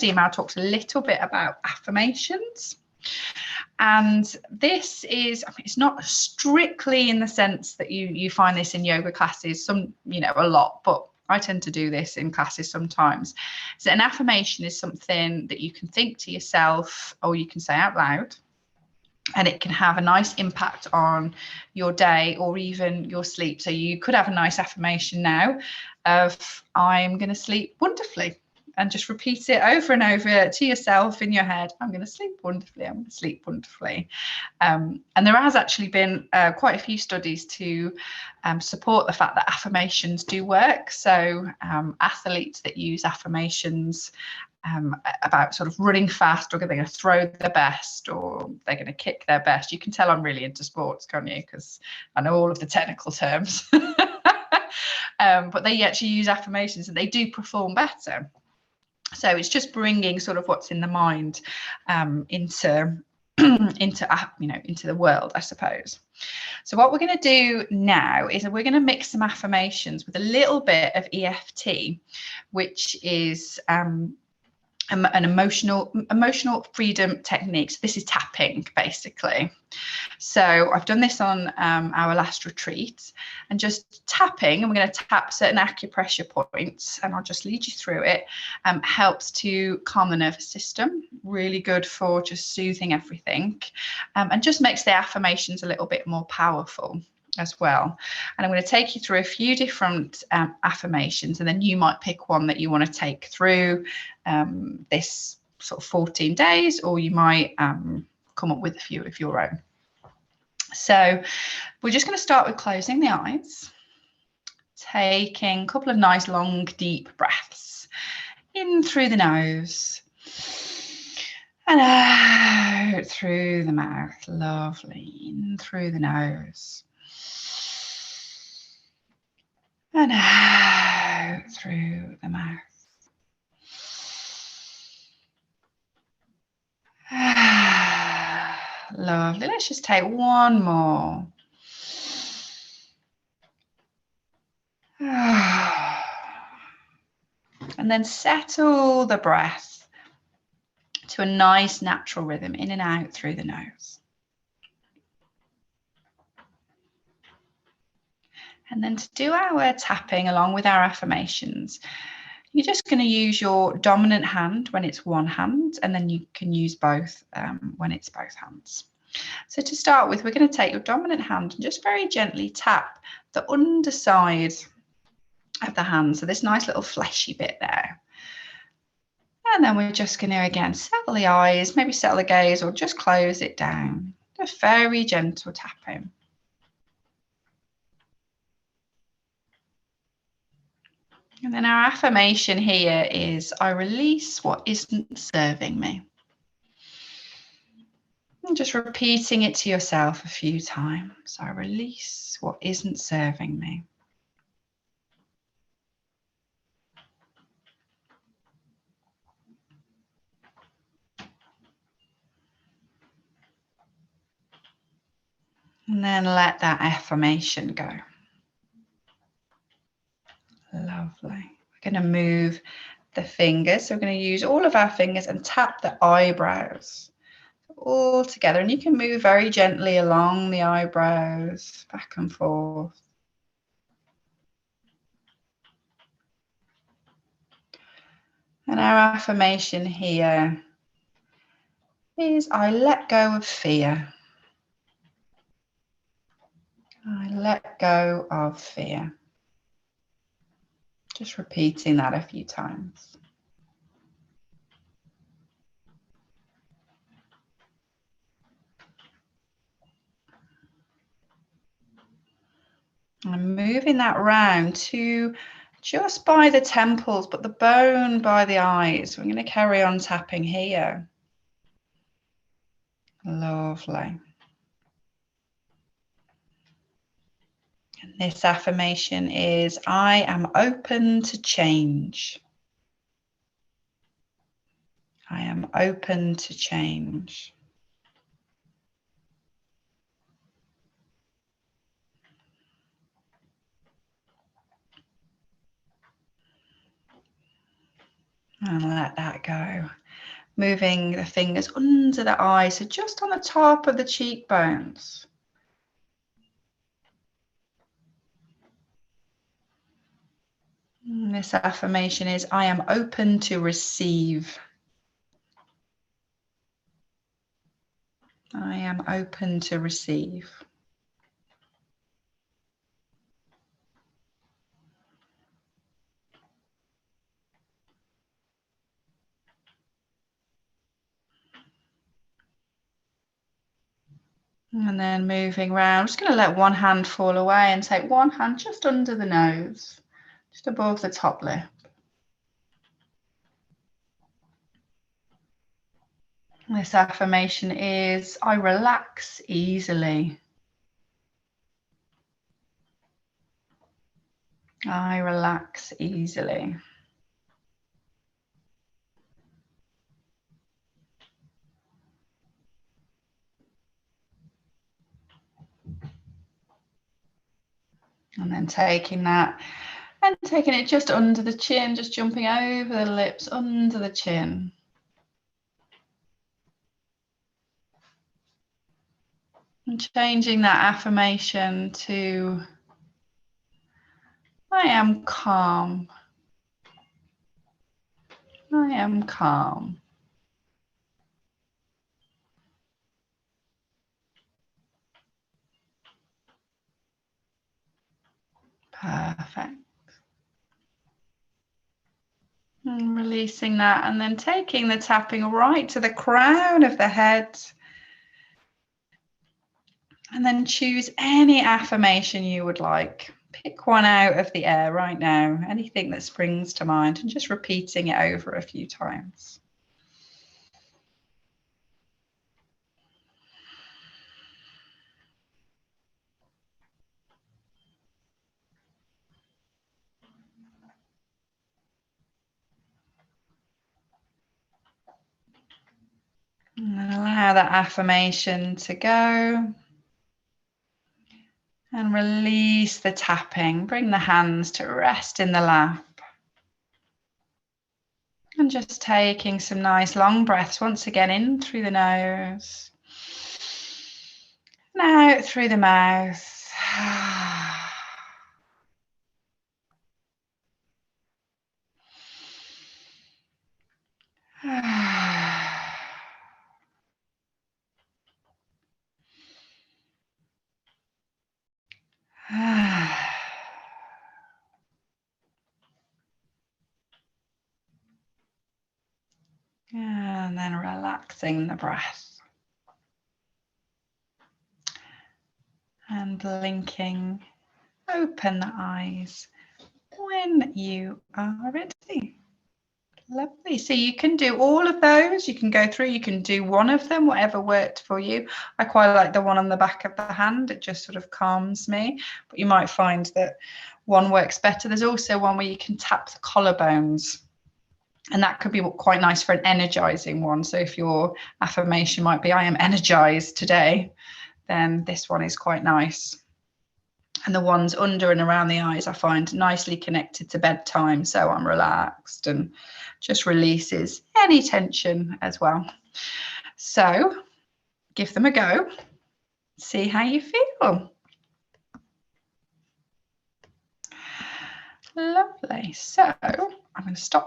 email talks a little bit about affirmations. And this is, I mean, it's not strictly in the sense that you find this in yoga classes, some, you know, a lot, but I tend to do this in classes sometimes. So an affirmation is something that you can think to yourself or you can say out loud, and it can have a nice impact on your day or even your sleep. So you could have a nice affirmation now of, I'm going to sleep wonderfully, and just repeat it over and over to yourself in your head. I'm going to sleep wonderfully. I'm going to sleep wonderfully. And there has actually been quite a few studies to support the fact that affirmations do work. So athletes that use affirmations about sort of running fast, or they're going to throw their best, or they're going to kick their best. You can tell I'm really into sports, can't you? Because I know all of the technical terms. But they actually use affirmations and they do perform better. So it's just bringing sort of what's in the mind into the world, I suppose. So what we're going to do now is we're going to mix some affirmations with a little bit of EFT, which is an emotional freedom technique. So this is tapping, basically. So I've done this on our last retreat, and just tapping, and we're going to tap certain acupressure points, and I'll just lead you through it, helps to calm the nervous system, really good for just soothing everything, and just makes the affirmations a little bit more powerful as well. And I'm going to take you through a few different affirmations, and then you might pick one that you want to take through this sort of 14 days, or you might come up with a few of your own. So we're just going to start with closing the eyes, taking a couple of nice long deep breaths in through the nose and out through the mouth. Lovely. In through the nose and out through the mouth. Lovely. Let's just take one more. And then settle the breath to a nice natural rhythm in and out through the nose. And then to do our tapping along with our affirmations, you're just going to use your dominant hand when it's one hand, and then you can use both when it's both hands. So to start with, we're going to take your dominant hand and just very gently tap the underside of the hand. So this nice little fleshy bit there. And then we're just going to, again, settle the eyes, maybe settle the gaze, or just close it down. Just very gentle tapping. And then our affirmation here is, I release what isn't serving me. And just repeating it to yourself a few times. I release what isn't serving me. And then let that affirmation go. Lovely. We're going to move the fingers. So we're going to use all of our fingers and tap the eyebrows all together. And you can move very gently along the eyebrows, back and forth. And our affirmation here is, I let go of fear. I let go of fear. Just repeating that a few times. And moving that round to just by the temples, but the bone by the eyes. We're going to carry on tapping here. Lovely. And this affirmation is, I am open to change. I am open to change. And let that go. Moving the fingers under the eyes, so just on the top of the cheekbones. And this affirmation is, I am open to receive. I am open to receive. And then moving around, I'm just going to let one hand fall away and take one hand just under the nose, just above the top lip. This affirmation is, I relax easily. I relax easily. And then taking that and taking it just under the chin, just jumping over the lips, under the chin. And changing that affirmation to, I am calm. I am calm. Perfect. And releasing that, and then taking the tapping right to the crown of the head. And then choose any affirmation you would like. Pick one out of the air right now, anything that springs to mind, and just repeating it over a few times. And allow that affirmation to go. And release the tapping. Bring the hands to rest in the lap. And just taking some nice long breaths once again, in through the nose and out through the mouth. And then relaxing the breath. And blinking. Open the eyes when you are ready. Lovely. So you can do all of those. You can go through, you can do one of them, whatever worked for you. I quite like the one on the back of the hand. It just sort of calms me. But you might find that one works better. There's also one where you can tap the collarbones. And that could be quite nice for an energizing one. So if your affirmation might be, I am energized today, then this one is quite nice. And the ones under and around the eyes I find nicely connected to bedtime. So I'm relaxed and just releases any tension as well. So give them a go. See how you feel. Lovely. So I'm going to stop